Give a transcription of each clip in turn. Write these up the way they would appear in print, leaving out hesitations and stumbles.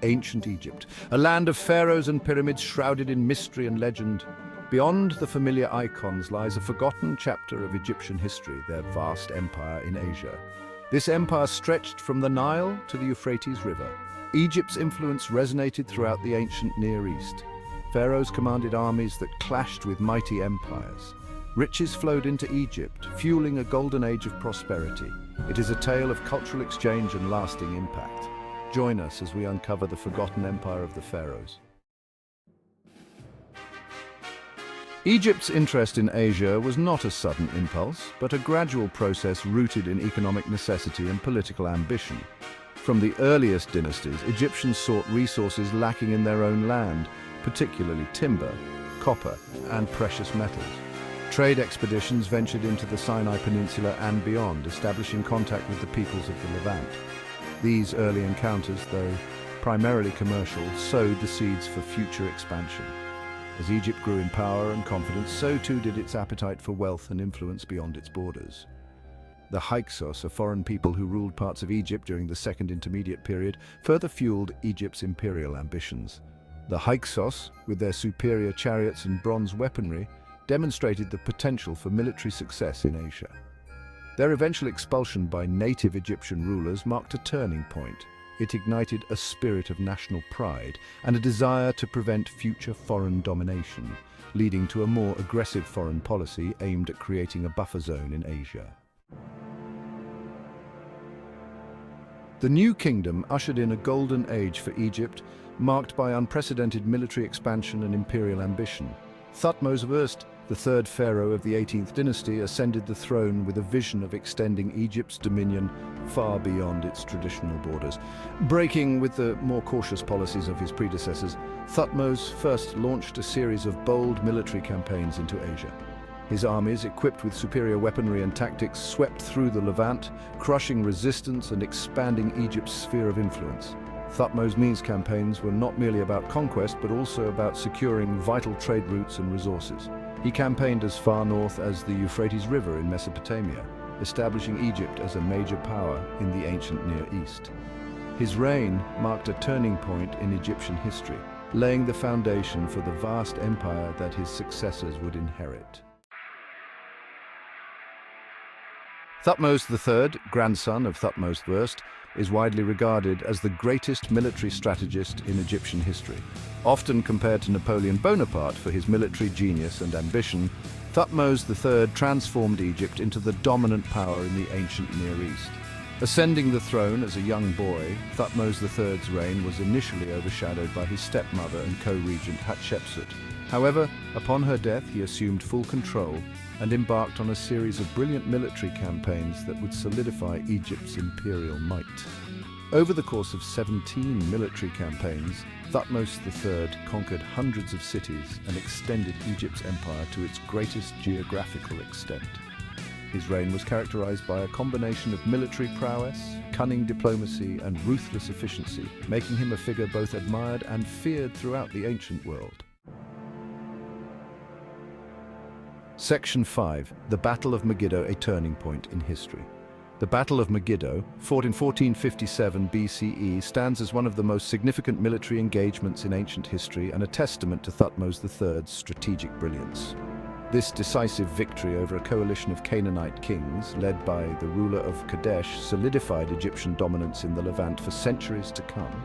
ancient Egypt, a land of pharaohs and pyramids shrouded in mystery and legend. Beyond the familiar icons lies a forgotten chapter of Egyptian history, their vast empire in Asia. This empire stretched from the Nile to the Euphrates River. Egypt's influence resonated throughout the ancient Near East. Pharaohs commanded armies that clashed with mighty empires. Riches flowed into Egypt, fueling a golden age of prosperity. It is a tale of cultural exchange and lasting impact. Join us as we uncover the forgotten empire of the pharaohs. Egypt's interest in Asia was not a sudden impulse, but a gradual process rooted in economic necessity and political ambition. From the earliest dynasties, Egyptians sought resources lacking in their own land, particularly timber, copper, and precious metals. Trade expeditions ventured into the Sinai Peninsula and beyond, establishing contact with the peoples of the Levant. These early encounters, though primarily commercial, sowed the seeds for future expansion. As Egypt grew in power and confidence, so too did its appetite for wealth and influence beyond its borders. The Hyksos, a foreign people who ruled parts of Egypt during the Second Intermediate Period, further fueled Egypt's imperial ambitions. The Hyksos, with their superior chariots and bronze weaponry, demonstrated the potential for military success in Asia. Their eventual expulsion by native Egyptian rulers marked a turning point. It ignited a spirit of national pride and a desire to prevent future foreign domination, leading to a more aggressive foreign policy aimed at creating a buffer zone in Asia. The new kingdom ushered in a golden age for Egypt, marked by unprecedented military expansion and imperial ambition. Thutmose I, the third pharaoh of the 18th dynasty, ascended the throne with a vision of extending Egypt's dominion far beyond its traditional borders. Breaking with the more cautious policies of his predecessors, Thutmose first launched a series of bold military campaigns into Asia. His armies, equipped with superior weaponry and tactics, swept through the Levant, crushing resistance and expanding Egypt's sphere of influence. Thutmose I's campaigns were not merely about conquest, but also about securing vital trade routes and resources. He campaigned as far north as the Euphrates River in Mesopotamia, establishing Egypt as a major power in the ancient Near East. His reign marked a turning point in Egyptian history, laying the foundation for the vast empire that his successors would inherit. Thutmose III, grandson of Thutmose I, is widely regarded as the greatest military strategist in Egyptian history. Often compared to Napoleon Bonaparte for his military genius and ambition, Thutmose III transformed Egypt into the dominant power in the ancient Near East. Ascending the throne as a young boy, Thutmose III's reign was initially overshadowed by his stepmother and co-regent Hatshepsut. However, upon her death, he assumed full control and embarked on a series of brilliant military campaigns that would solidify Egypt's imperial might. Over the course of 17 military campaigns, Thutmose III conquered hundreds of cities and extended Egypt's empire to its greatest geographical extent. His reign was characterized by a combination of military prowess, cunning diplomacy, and ruthless efficiency, making him a figure both admired and feared throughout the ancient world. Section 5. The Battle of Megiddo, a turning point in history. The Battle of Megiddo, fought in 1457 BCE, stands as one of the most significant military engagements in ancient history and a testament to Thutmose III's strategic brilliance. This decisive victory over a coalition of Canaanite kings, led by the ruler of Kadesh, solidified Egyptian dominance in the Levant for centuries to come.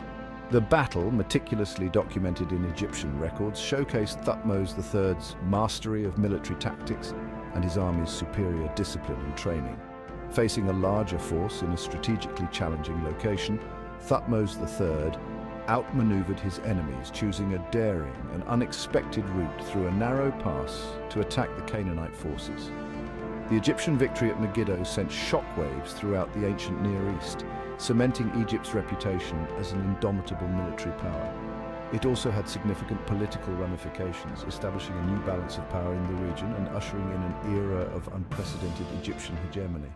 The battle, meticulously documented in Egyptian records, showcased Thutmose III's mastery of military tactics and his army's superior discipline and training. Facing a larger force in a strategically challenging location, Thutmose III outmaneuvered his enemies, choosing a daring and unexpected route through a narrow pass to attack the Canaanite forces. The Egyptian victory at Megiddo sent shockwaves throughout the ancient Near East, cementing Egypt's reputation as an indomitable military power. It also had significant political ramifications, establishing a new balance of power in the region and ushering in an era of unprecedented Egyptian hegemony.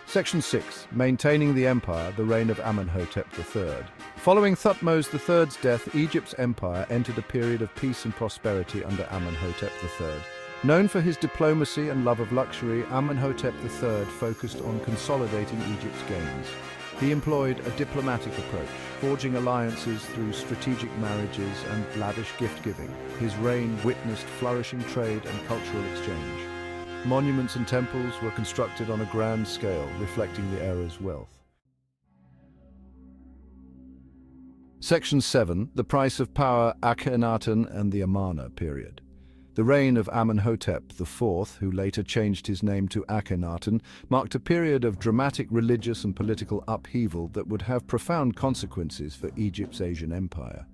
Section 6. Maintaining the Empire, the reign of Amenhotep III. Following Thutmose III's death, Egypt's empire entered a period of peace and prosperity under Amenhotep III. Known for his diplomacy and love of luxury, Amenhotep III focused on consolidating Egypt's gains. He employed a diplomatic approach, forging alliances through strategic marriages and lavish gift-giving. His reign witnessed flourishing trade and cultural exchange. Monuments and temples were constructed on a grand scale, reflecting the era's wealth. Section 7. The Price of Power, Akhenaten and the Amarna period. The reign of Amenhotep IV, who later changed his name to Akhenaten, marked a period of dramatic religious and political upheaval that would have profound consequences for Egypt's Asian empire.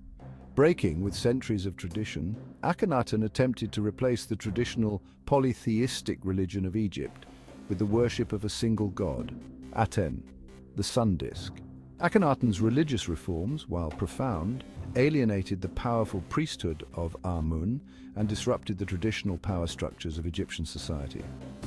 Breaking with centuries of tradition, Akhenaten attempted to replace the traditional polytheistic religion of Egypt with the worship of a single god, Aten, the sun disk. Akhenaten's religious reforms, while profound, alienated the powerful priesthood of Amun and disrupted the traditional power structures of Egyptian society.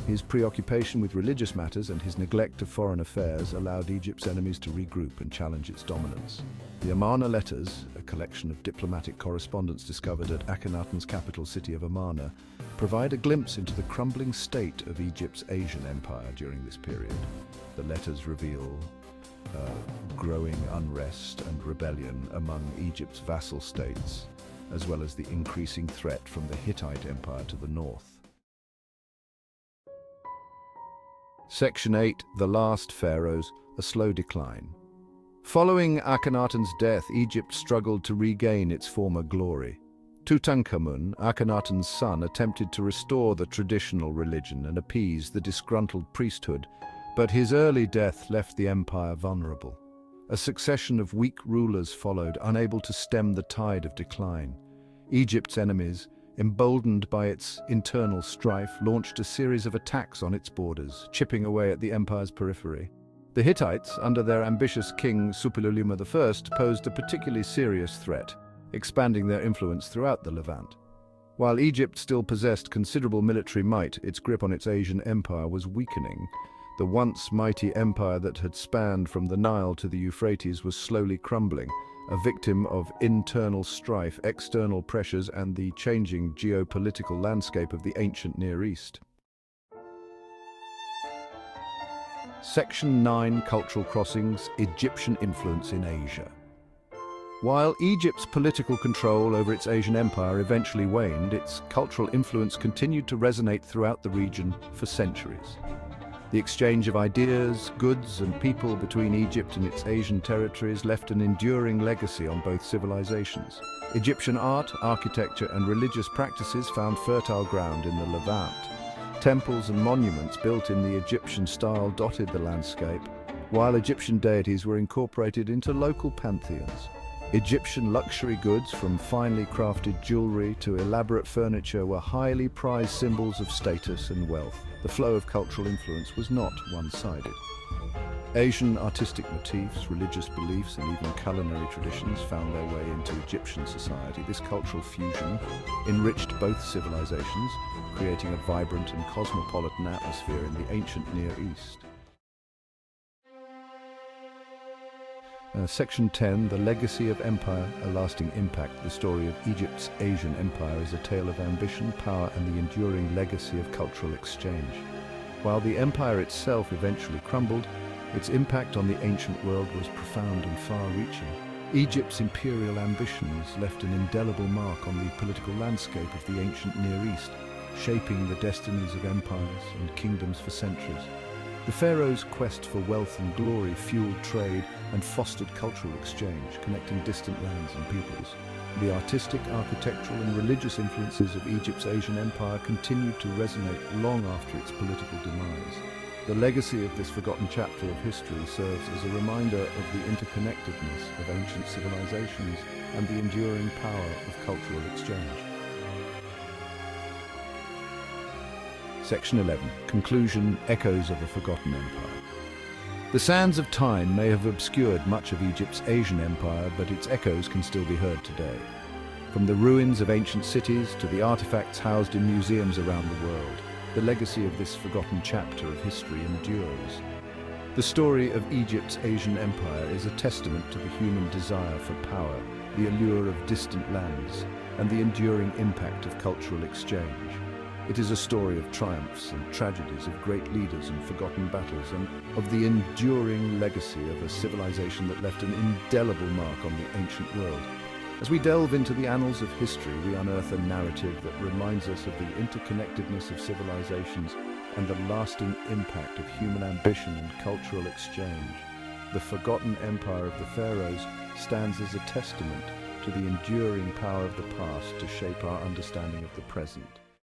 His preoccupation with religious matters and his neglect of foreign affairs allowed Egypt's enemies to regroup and challenge its dominance. The Amarna letters, a collection of diplomatic correspondence discovered at Akhenaten's capital city of Amarna, provide a glimpse into the crumbling state of Egypt's Asian empire during this period. The letters reveal growing unrest and rebellion among Egypt's vassal states, as well as the increasing threat from the Hittite Empire to the north. Section 8. The Last Pharaohs, a Slow Decline. Following Akhenaten's death, Egypt struggled to regain its former glory. Tutankhamun, Akhenaten's son, attempted to restore the traditional religion and appease the disgruntled priesthood, but his early death left the empire vulnerable. A succession of weak rulers followed, unable to stem the tide of decline. Egypt's enemies, emboldened by its internal strife, launched a series of attacks on its borders, chipping away at the empire's periphery. The Hittites, under their ambitious king Suppiluliuma I, posed a particularly serious threat, expanding their influence throughout the Levant. While Egypt still possessed considerable military might, its grip on its Asian empire was weakening. The once mighty empire that had spanned from the Nile to the Euphrates was slowly crumbling, a victim of internal strife, external pressures, and the changing geopolitical landscape of the ancient Near East. Section 9. Cultural Crossings, Egyptian Influence in Asia. While Egypt's political control over its Asian empire eventually waned, its cultural influence continued to resonate throughout the region for centuries. The exchange of ideas, goods, and people between Egypt and its Asian territories left an enduring legacy on both civilizations. Egyptian art, architecture, and religious practices found fertile ground in the Levant. Temples and monuments built in the Egyptian style dotted the landscape, while Egyptian deities were incorporated into local pantheons. Egyptian luxury goods, from finely crafted jewelry to elaborate furniture, were highly prized symbols of status and wealth. The flow of cultural influence was not one-sided. Asian artistic motifs, religious beliefs, and even culinary traditions found their way into Egyptian society. This cultural fusion enriched both civilizations, creating a vibrant and cosmopolitan atmosphere in the ancient Near East. Section 10. The Legacy of Empire, a Lasting Impact. The story of Egypt's Asian empire is a tale of ambition, power, and the enduring legacy of cultural exchange. While the empire itself eventually crumbled, its impact on the ancient world was profound and far-reaching. Egypt's imperial ambitions left an indelible mark on the political landscape of the ancient Near East, shaping the destinies of empires and kingdoms for centuries. The pharaoh's quest for wealth and glory fueled trade and fostered cultural exchange, connecting distant lands and peoples. The artistic, architectural, and religious influences of Egypt's Asian empire continued to resonate long after its political demise. The legacy of this forgotten chapter of history serves as a reminder of the interconnectedness of ancient civilizations and the enduring power of cultural exchange. Section 11. Conclusion, Echoes of a Forgotten Empire. The sands of time may have obscured much of Egypt's Asian empire, but its echoes can still be heard today. From the ruins of ancient cities to the artifacts housed in museums around the world, the legacy of this forgotten chapter of history endures. The story of Egypt's Asian empire is a testament to the human desire for power, the allure of distant lands, and the enduring impact of cultural exchange. It is a story of triumphs and tragedies, of great leaders and forgotten battles, and of the enduring legacy of a civilization that left an indelible mark on the ancient world. As we delve into the annals of history, we unearth a narrative that reminds us of the interconnectedness of civilizations and the lasting impact of human ambition and cultural exchange. The forgotten empire of the pharaohs stands as a testament to the enduring power of the past to shape our understanding of the present.